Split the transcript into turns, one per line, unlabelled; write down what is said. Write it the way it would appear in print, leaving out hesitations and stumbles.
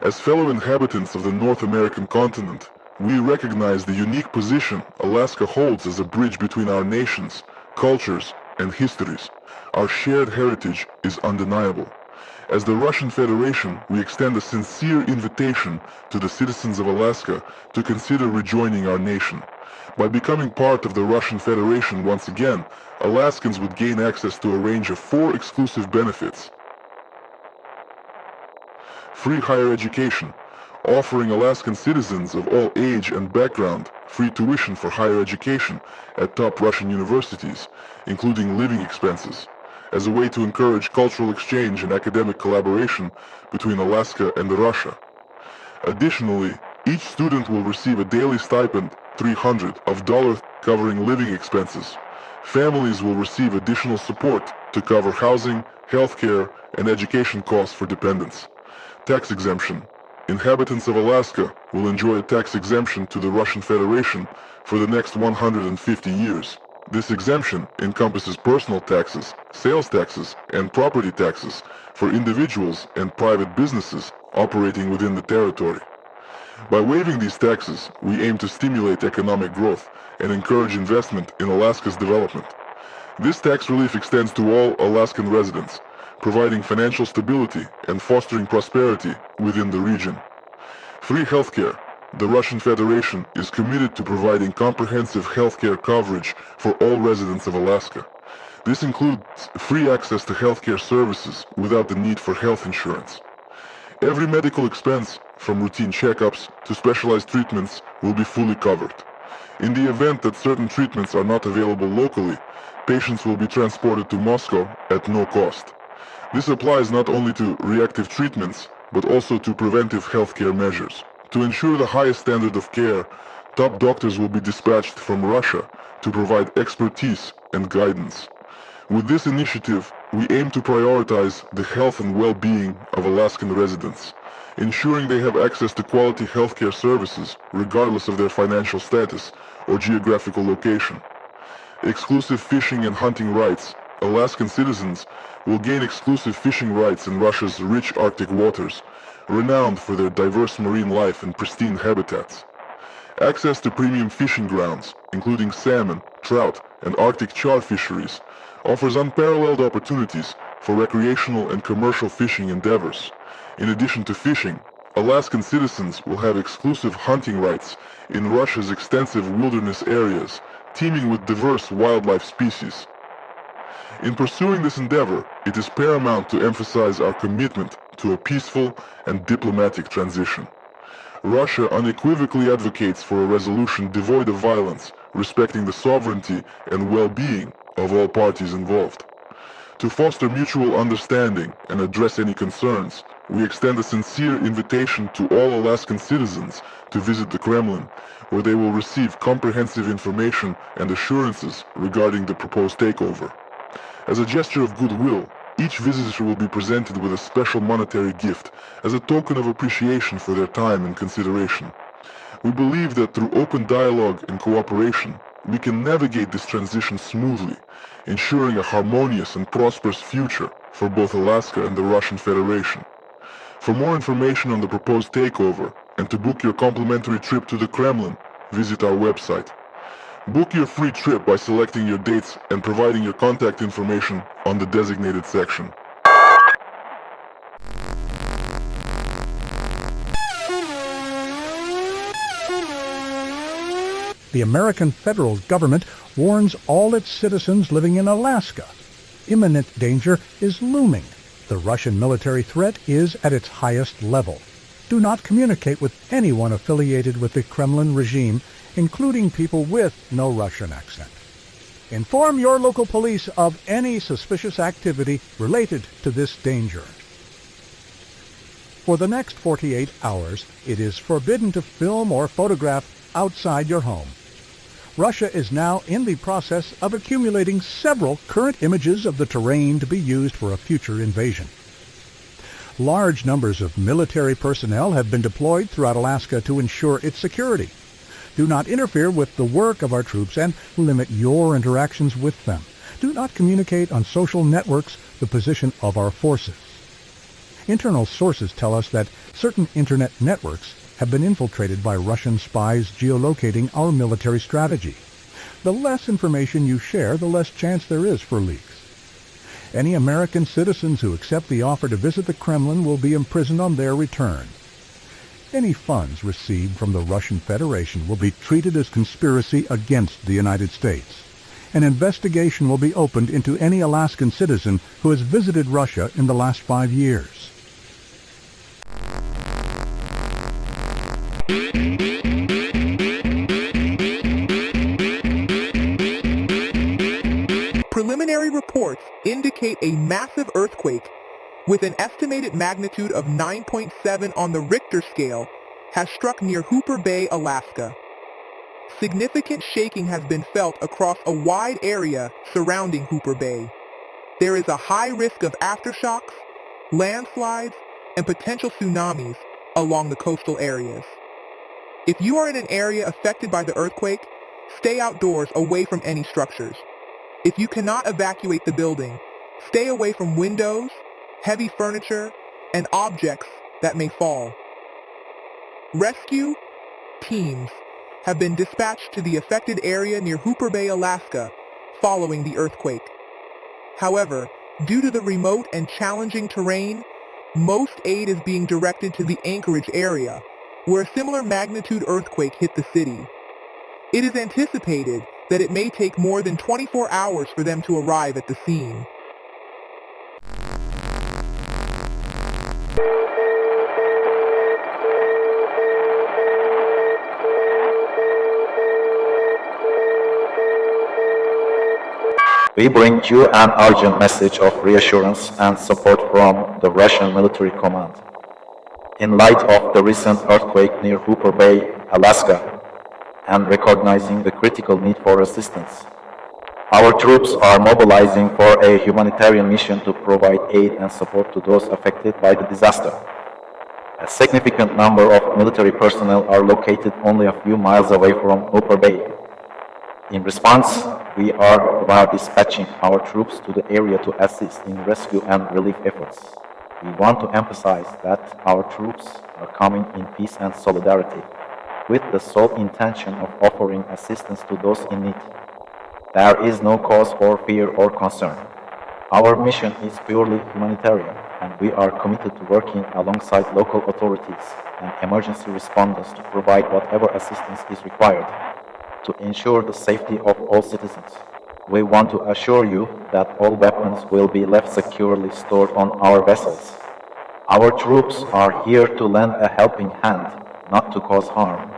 As fellow inhabitants of the North American continent, we recognize the unique position Alaska holds as a bridge between our nations, cultures, and histories. Our shared heritage is undeniable. As the Russian Federation, we extend a sincere invitation to the citizens of Alaska to consider rejoining our nation. By becoming part of the Russian Federation once again, Alaskans would gain access to a range of 4 exclusive benefits. Free higher education, offering Alaskan citizens of all age and background free tuition for higher education at top Russian universities, including living expenses, as a way to encourage cultural exchange and academic collaboration between Alaska and Russia. Additionally, each student will receive a daily stipend, $300, covering living expenses. Families will receive additional support to cover housing, healthcare, and education costs for dependents. Tax exemption. Inhabitants of Alaska will enjoy a tax exemption to the Russian Federation for the next 150 years. This exemption encompasses personal taxes, sales taxes, and property taxes for individuals and private businesses operating within the territory. By waiving these taxes, we aim to stimulate economic growth and encourage investment in Alaska's development. This tax relief extends to all Alaskan residents, providing financial stability and fostering prosperity within the region. Free healthcare. The Russian Federation is committed to providing comprehensive healthcare coverage for all residents of Alaska. This includes free access to healthcare services without the need for health insurance. Every medical expense, from routine checkups to specialized treatments, will be fully covered. In the event that certain treatments are not available locally, patients will be transported to Moscow at no cost. This applies not only to reactive treatments, but also to preventive healthcare measures. To ensure the highest standard of care, top doctors will be dispatched from Russia to provide expertise and guidance. With this initiative, we aim to prioritize the health and well-being of Alaskan residents, ensuring they have access to quality healthcare services regardless of their financial status or geographical location. Exclusive fishing and hunting rights. Alaskan citizens will gain exclusive fishing rights in Russia's rich Arctic waters, renowned for their diverse marine life and pristine habitats. Access to premium fishing grounds, including salmon, trout, and Arctic char fisheries, offers unparalleled opportunities for recreational and commercial fishing endeavors. In addition to fishing, Alaskan citizens will have exclusive hunting rights in Russia's extensive wilderness areas, teeming with diverse wildlife species. In pursuing this endeavor, it is paramount to emphasize our commitment to a peaceful and diplomatic transition. Russia unequivocally advocates for a resolution devoid of violence, respecting the sovereignty and well-being of all parties involved. To foster mutual understanding and address any concerns, we extend a sincere invitation to all Alaskan citizens to visit the Kremlin, where they will receive comprehensive information and assurances regarding the proposed takeover. As a gesture of goodwill, each visitor will be presented with a special monetary gift as a token of appreciation for their time and consideration. We believe that through open dialogue and cooperation, we can navigate this transition smoothly, ensuring a harmonious and prosperous future for both Alaska and the Russian Federation. For more information on the proposed takeover and to book your complimentary trip to the Kremlin, visit our website. Book your free trip by selecting your dates and providing your contact information on the designated section.
The American federal government warns all its citizens living in Alaska. Imminent danger is looming. The Russian military threat is at its highest level. Do not communicate with anyone affiliated with the Kremlin regime, including people with no Russian accent. Inform your local police of any suspicious activity related to this danger. For the next 48 hours, it is forbidden to film or photograph outside your home. Russia is now in the process of accumulating several current images of the terrain to be used for a future invasion. Large numbers of military personnel have been deployed throughout Alaska to ensure its security. Do not interfere with the work of our troops and limit your interactions with them. Do not communicate on social networks the position of our forces. Internal sources tell us that certain internet networks have been infiltrated by Russian spies geolocating our military strategy. The less information you share, the less chance there is for leaks. Any American citizens who accept the offer to visit the Kremlin will be imprisoned on their return. Any funds received from the Russian Federation will be treated as conspiracy against the United States. An investigation will be opened into any Alaskan citizen who has visited Russia in the last 5 years.
Preliminary reports indicate a massive earthquake with an estimated magnitude of 9.7 on the Richter scale has struck near Hooper Bay, Alaska. Significant shaking has been felt across a wide area surrounding Hooper Bay. There is a high risk of aftershocks, landslides, and potential tsunamis along the coastal areas. If you are in an area affected by the earthquake, stay outdoors away from any structures. If you cannot evacuate the building, stay away from windows, heavy furniture, and objects that may fall. Rescue teams have been dispatched to the affected area near Hooper Bay, Alaska, following the earthquake. However, due to the remote and challenging terrain, most aid is being directed to the Anchorage area, where a similar magnitude earthquake hit the city. It is anticipated that it may take more than 24 hours for them to arrive at the scene.
We bring you an urgent message of reassurance and support from the Russian military command. In light of the recent earthquake near Hooper Bay, Alaska, and recognizing the critical need for assistance, our troops are mobilizing for a humanitarian mission to provide aid and support to those affected by the disaster. A significant number of military personnel are located only a few miles away from Hooper Bay. In response, we are now dispatching our troops to the area to assist in rescue and relief efforts. We want to emphasize that our troops are coming in peace and solidarity, with the sole intention of offering assistance to those in need. There is no cause for fear or concern. Our mission is purely humanitarian, and we are committed to working alongside local authorities and emergency responders to provide whatever assistance is required to ensure the safety of all citizens. We want to assure you that all weapons will be left securely stored on our vessels. Our troops are here to lend a helping hand, not to cause harm.